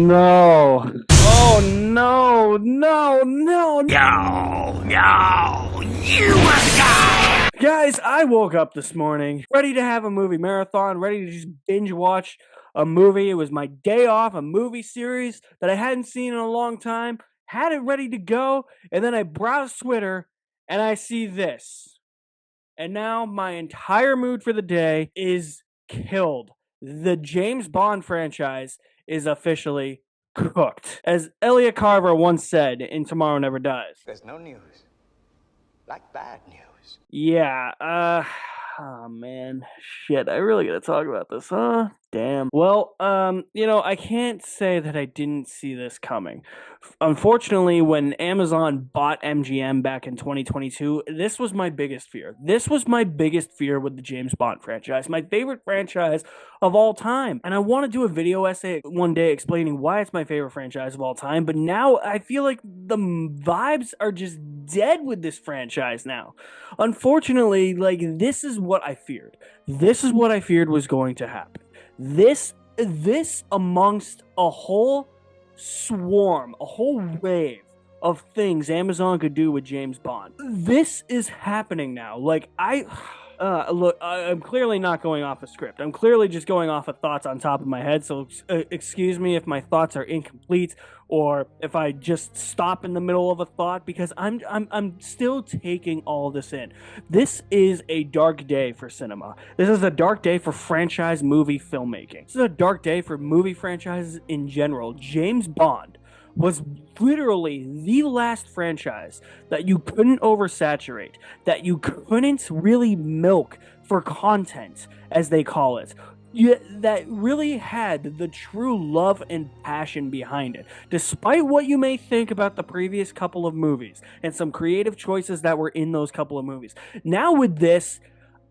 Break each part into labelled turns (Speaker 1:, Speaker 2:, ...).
Speaker 1: no. Oh no, no, no,
Speaker 2: No, you must die!
Speaker 1: Guys, I woke up this morning ready to have a movie marathon, ready to just binge watch a movie. It was my day off, a movie series that I hadn't seen in a long time, had it ready to go, and then I browse Twitter and I see this. And now my entire mood for the day is killed. The James Bond franchise is officially cooked. As Elliot Carver once said in Tomorrow Never Dies.
Speaker 2: There's no news like bad news.
Speaker 1: Yeah, oh man, shit, I really gotta talk about this, huh? Damn. Well, I can't say that I didn't see this coming. Unfortunately, when Amazon bought MGM back in 2022, this was my biggest fear. This was my biggest fear with the James Bond franchise, my favorite franchise of all time. And I want to do a video essay one day explaining why it's my favorite franchise of all time, but now I feel like the vibes are just dead with this franchise now. Unfortunately, like, this is what I feared. This is what I feared was going to happen. This amongst a whole swarm, a whole wave of things Amazon could do with James Bond. This is happening now. Like, I'm clearly not going off a script. I'm clearly just going off of thoughts on top of my head, so excuse me if my thoughts are incomplete or if I just stop in the middle of a thought, because I'm still taking all this in. This is a dark day for cinema. This is a dark day for franchise movie filmmaking. This is a dark day for movie franchises in general. James Bond was literally the last franchise that you couldn't oversaturate, that you couldn't really milk for content, as they call it. That really had the true love and passion behind it. Despite what you may think about the previous couple of movies and some creative choices that were in those couple of movies. Now with this,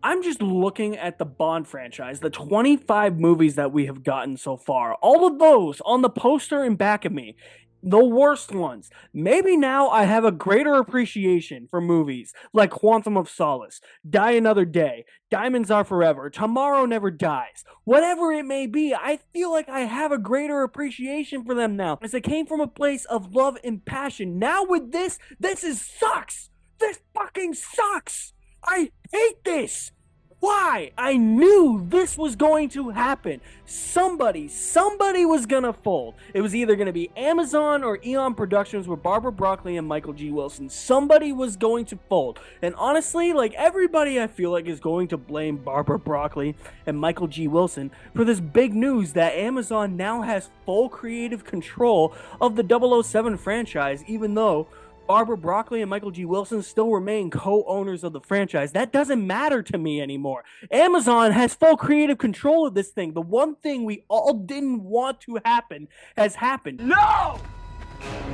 Speaker 1: I'm just looking at the Bond franchise, the 25 movies that we have gotten so far. All of those on the poster in back of me. The worst ones. Maybe now I have a greater appreciation for movies like Quantum of Solace, Die Another Day, Diamonds Are Forever, Tomorrow Never Dies. Whatever it may be, I feel like I have a greater appreciation for them now, as it came from a place of love and passion. Now with this sucks! This fucking sucks! I hate this! Why? I knew this was going to happen. Somebody was gonna fold. It was either gonna be Amazon or Eon Productions with Barbara Broccoli and Michael G. Wilson. Somebody was going to fold. And honestly, like, everybody I feel like is going to blame Barbara Broccoli and Michael G. Wilson for this big news that Amazon now has full creative control of the 007 franchise, even though Barbara Broccoli and Michael G. Wilson still remain co-owners of the franchise. That doesn't matter to me anymore. Amazon has full creative control of this thing. The one thing we all didn't want to happen has happened.
Speaker 2: No!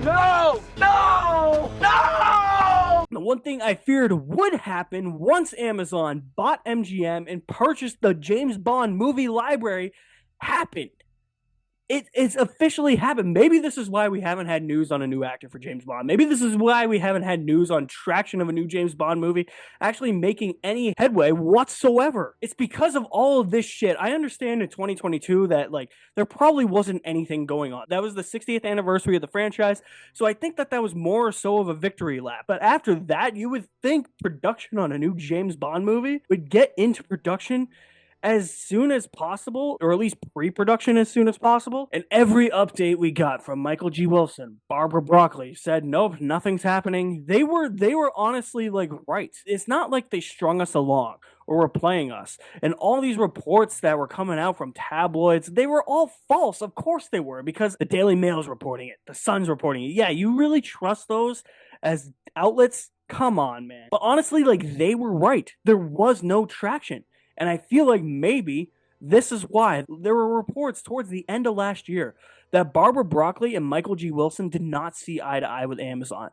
Speaker 2: No! No! No!
Speaker 1: The one thing I feared would happen once Amazon bought MGM and purchased the James Bond movie library happened. It's officially happened. Maybe this is why we haven't had news on a new actor for James Bond. Maybe this is why we haven't had news on traction of a new James Bond movie actually making any headway whatsoever. It's because of all of this shit. I understand in 2022 that, like, there probably wasn't anything going on. That was the 60th anniversary of the franchise, so I think that was more or so of a victory lap. But after that, you would think production on a new James Bond movie would get into production as soon as possible, or at least pre-production as soon as possible. And every update we got from Michael G. Wilson, Barbara Broccoli said, nope, nothing's happening. They were honestly, like, right. It's not like they strung us along or were playing us. And all these reports that were coming out from tabloids, they were all false. Of course they were, because the Daily Mail's reporting it, the Sun's reporting it. Yeah, you really trust those as outlets? Come on, man. But honestly, like, they were right. There was no traction. And I feel like maybe this is why there were reports towards the end of last year that Barbara Broccoli and Michael G. Wilson did not see eye to eye with Amazon.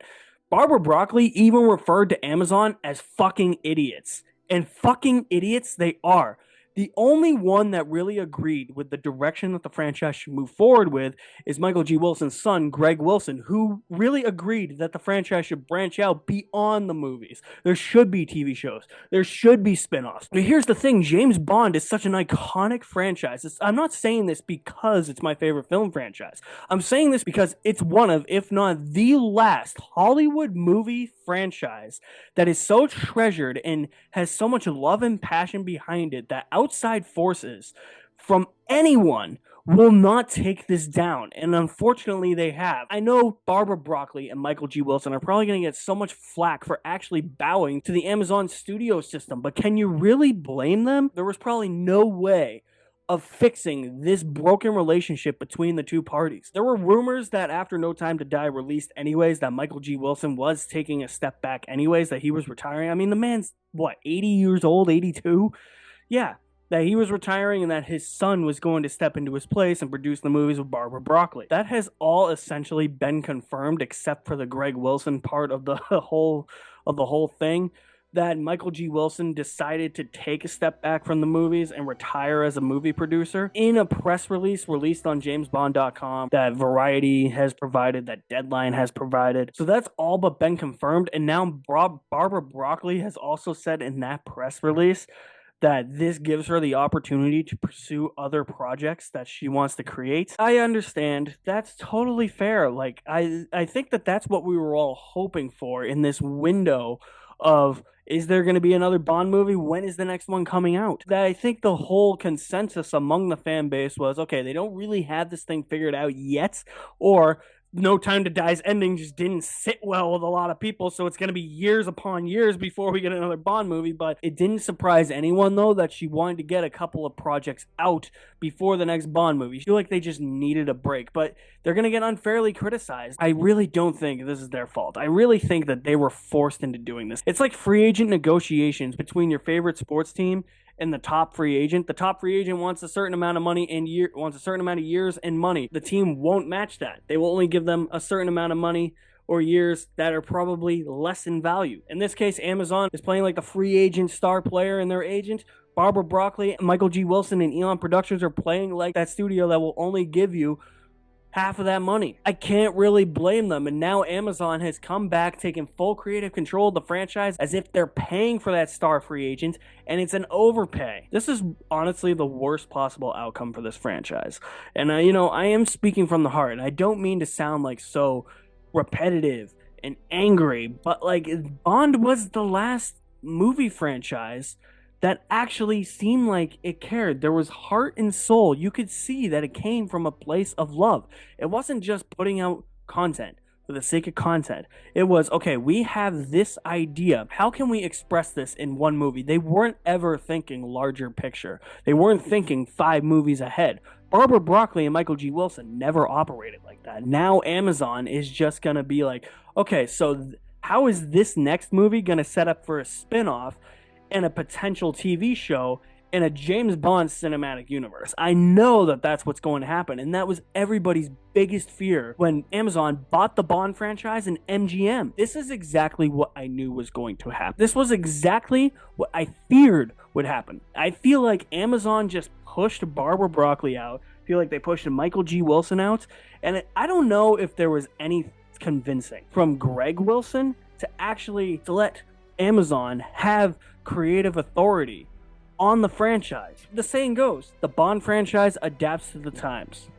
Speaker 1: Barbara Broccoli even referred to Amazon as fucking idiots. And fucking idiots they are. The only one that really agreed with the direction that the franchise should move forward with is Michael G. Wilson's son, Greg Wilson, who really agreed that the franchise should branch out beyond the movies. There should be TV shows. There should be spin-offs. But here's the thing, James Bond is such an iconic franchise. I'm not saying this because it's my favorite film franchise. I'm saying this because it's one of, if not the last, Hollywood movie franchise that is so treasured and has so much love and passion behind it that outside forces from anyone will not take this down. And unfortunately, they have. I know Barbara Broccoli and Michael G. Wilson are probably going to get so much flack for actually bowing to the Amazon studio system, but can you really blame them? There was probably no way of fixing this broken relationship between the two parties. There were rumors that after No Time to Die released anyways, that Michael G. Wilson was taking a step back anyways, that he was retiring. I mean, the man's, what, 80 years old, 82? Yeah, that he was retiring and that his son was going to step into his place and produce the movies with Barbara Broccoli. That has all essentially been confirmed except for the Greg Wilson part of the whole thing, that Michael G. Wilson decided to take a step back from the movies and retire as a movie producer. In a press release released on JamesBond.com that Variety has provided, that Deadline has provided. So that's all but been confirmed. And now Barbara Broccoli has also said in that press release that this gives her the opportunity to pursue other projects that she wants to create. I understand. That's totally fair. Like, I think that that's what we were all hoping for in this window of, is there going to be another Bond movie? When is the next one coming out? That I think the whole consensus among the fan base was, okay, they don't really have this thing figured out yet, or No Time to Die's ending just didn't sit well with a lot of people, so it's going to be years upon years before we get another Bond movie. But it didn't surprise anyone, though, that she wanted to get a couple of projects out before the next Bond movie. I feel like they just needed a break, but they're going to get unfairly criticized. I really don't think this is their fault. I really think that they were forced into doing this. It's like free agent negotiations between your favorite sports team and the top free agent. The top free agent wants a certain amount of money and wants a certain amount of years and money. The team won't match that. They will only give them a certain amount of money or years that are probably less in value. In this case, Amazon is playing like the free agent star player and their agent. Barbara Broccoli, Michael G. Wilson, and Eon Productions are playing like that studio that will only give you half of that money. I can't really blame them. And now Amazon has come back, taking full creative control of the franchise as if they're paying for that star free agent, and it's an overpay. This is honestly the worst possible outcome for this franchise. And I am speaking from the heart, and I don't mean to sound like so repetitive and angry, but like, Bond was the last movie franchise that actually seemed like it cared. There was heart and soul. You could see that it came from a place of love. It wasn't just putting out content for the sake of content. It was, okay, we have this idea. How can we express this in one movie? They weren't ever thinking larger picture. They weren't thinking 5 movies ahead. Barbara Broccoli and Michael G. Wilson never operated like that. Now Amazon is just going to be like, okay, so how is this next movie going to set up for a spin-off and a potential TV show in a James Bond cinematic universe? I know that that's what's going to happen, and that was everybody's biggest fear when Amazon bought the Bond franchise and MGM. This is exactly what I knew was going to happen. This was exactly what I feared would happen. I feel like Amazon just pushed Barbara Broccoli out. I feel like they pushed Michael G. Wilson out, and I don't know if there was any convincing from Greg Wilson to let Amazon have creative authority on the franchise. The saying goes, the Bond franchise adapts to the times.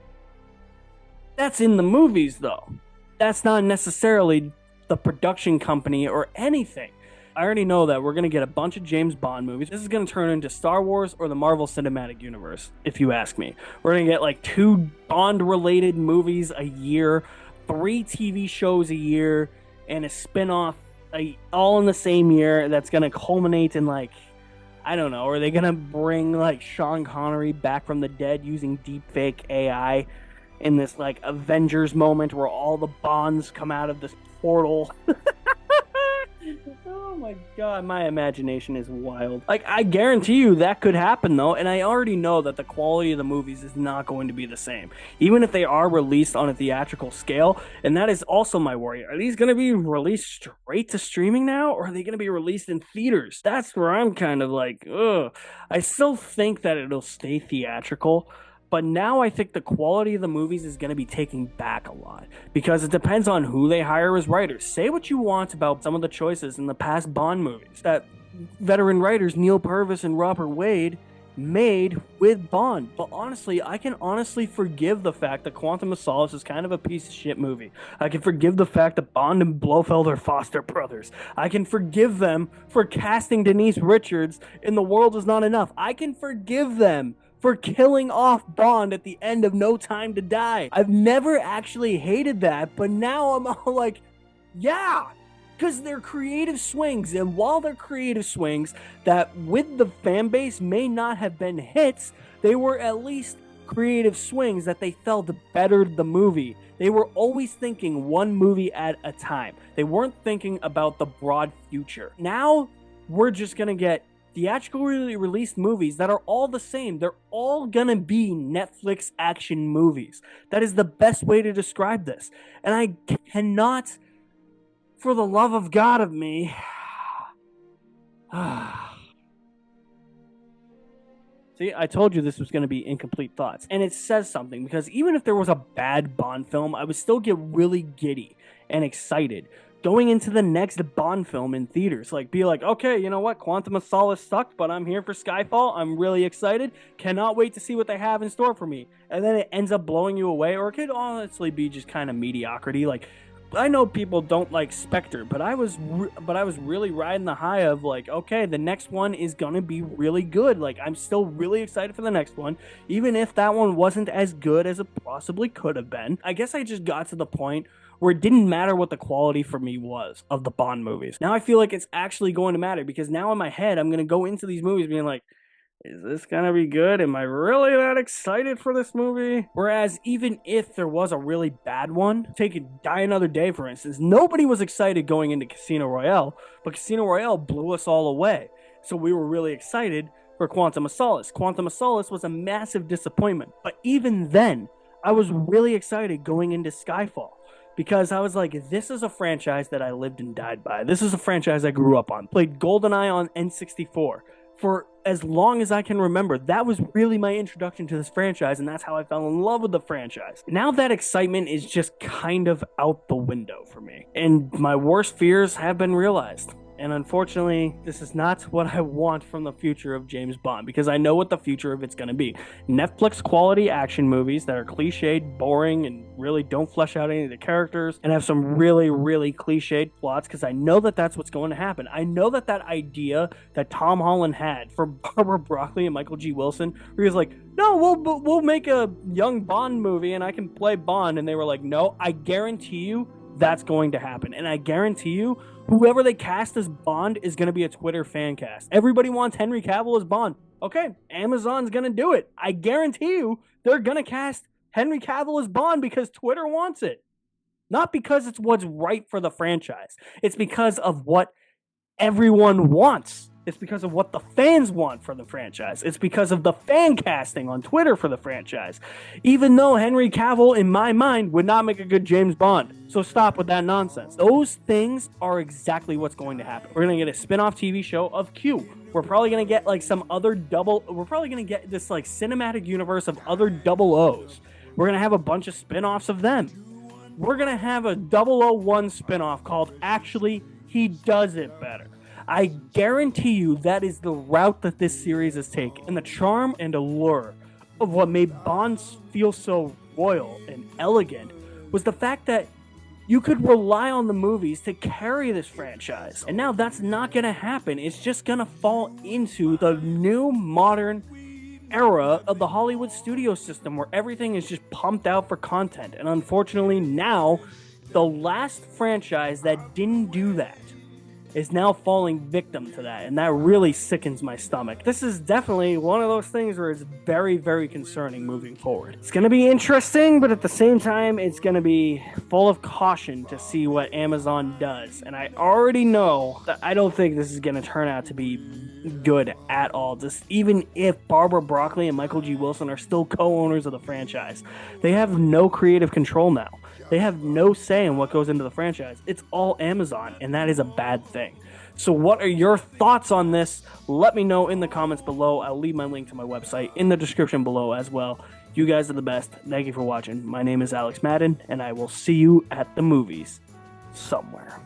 Speaker 1: That's in the movies, though. That's not necessarily the production company or anything. I already know that we're going to get a bunch of James Bond movies. This is going to turn into Star Wars or the Marvel Cinematic Universe, if you ask me. We're going to get like 2 Bond-related movies a year, 3 TV shows a year, and a spin-off all in the same year that's going to culminate in, like, I don't know, are they going to bring like Sean Connery back from the dead using deepfake AI in this like Avengers moment where all the Bonds come out of this portal? Oh my god, my imagination is wild. Like, I guarantee you that could happen though, and I already know that the quality of the movies is not going to be the same. Even if they are released on a theatrical scale, and that is also my worry. Are these going to be released straight to streaming now, or are they going to be released in theaters? That's where I'm kind of like, ugh. I still think that it'll stay theatrical, but now I think the quality of the movies is going to be taking back a lot because it depends on who they hire as writers. Say what you want about some of the choices in the past Bond movies that veteran writers Neil Purvis and Robert Wade made with Bond. But honestly, I can honestly forgive the fact that Quantum of Solace is kind of a piece of shit movie. I can forgive the fact that Bond and Blofeld are foster brothers. I can forgive them for casting Denise Richards in The World Is Not Enough. I can forgive them for killing off Bond at the end of No Time to Die. I've never actually hated that, but now I'm all like, yeah, because they're creative swings, and while they're creative swings that with the fan base may not have been hits, they were at least creative swings that they felt bettered the movie. They were always thinking one movie at a time. They weren't thinking about the broad future. Now, we're just gonna get theatrically released movies that are all the same. They're all gonna be Netflix action movies. That is the best way to describe this. And I cannot, for the love of God of me, see, I told you this was going to be incomplete thoughts. And it says something because even if there was a bad Bond film, I would still get really giddy and excited going into the next Bond film in theaters. Like, be like, okay, you know what? Quantum of Solace sucked, but I'm here for Skyfall. I'm really excited. Cannot wait to see what they have in store for me. And then it ends up blowing you away, or it could honestly be just kind of mediocrity. Like, I know people don't like Spectre, but I was really riding the high of like, okay, the next one is gonna be really good. Like, I'm still really excited for the next one, even if that one wasn't as good as it possibly could have been. I guess I just got to the point where it didn't matter what the quality for me was of the Bond movies. Now I feel like it's actually going to matter because now in my head, I'm gonna go into these movies being like, is this gonna be good? Am I really that excited for this movie? Whereas even if there was a really bad one, take Die Another Day for instance, nobody was excited going into Casino Royale, but Casino Royale blew us all away. So we were really excited for Quantum of Solace. Quantum of Solace was a massive disappointment, but even then, I was really excited going into Skyfall. Because I was like, this is a franchise that I lived and died by. This is a franchise I grew up on. Played GoldenEye on N64 for as long as I can remember. That was really my introduction to this franchise, and that's how I fell in love with the franchise. Now that excitement is just kind of out the window for me, and my worst fears have been realized. And unfortunately, this is not what I want from the future of James Bond, because I know what the future of it's going to be. Netflix quality action movies that are cliched, boring, and really don't flesh out any of the characters, and have some really, really cliched plots, because I know that that's what's going to happen. I know that that idea that Tom Holland had for Barbara Broccoli and Michael G. Wilson, where he was like, no, we'll make a young Bond movie and I can play Bond, and they were like, no, I guarantee you that's going to happen. And I guarantee you, whoever they cast as Bond is going to be a Twitter fan cast. Everybody wants Henry Cavill as Bond. Okay, Amazon's going to do it. I guarantee you they're going to cast Henry Cavill as Bond because Twitter wants it. Not because it's what's right for the franchise. It's because of what everyone wants. It's because of what the fans want for the franchise. It's because of the fan casting on Twitter for the franchise. Even though Henry Cavill, in my mind, would not make a good James Bond. So stop with that nonsense. Those things are exactly what's going to happen. We're going to get a spin-off TV show of Q. We're probably going to get like some other we're probably going to get this like cinematic universe of other double O's. We're going to have a bunch of spin-offs of them. We're going to have a 001 spin-off called Actually, He Does It Better. I guarantee you that is the route that this series is taking. And the charm and allure of what made Bond feel so royal and elegant was the fact that you could rely on the movies to carry this franchise. And now that's not going to happen. It's just going to fall into the new modern era of the Hollywood studio system where everything is just pumped out for content. And unfortunately now, the last franchise that didn't do that is now falling victim to that, and that really sickens my stomach. This is definitely one of those things where it's very, very concerning moving forward. It's going to be interesting, but at the same time, it's going to be full of caution to see what Amazon does. And I already know that I don't think this is going to turn out to be good at all. Just even if Barbara Broccoli and Michael G. Wilson are still co-owners of the franchise, they have no creative control now. They have no say in what goes into the franchise. It's all Amazon, and that is a bad thing. So what are your thoughts on this? Let me know in the comments below. I'll leave my link to my website in the description below as well. You guys are the best. Thank you for watching. My name is Alex Madden, and I will see you at the movies somewhere.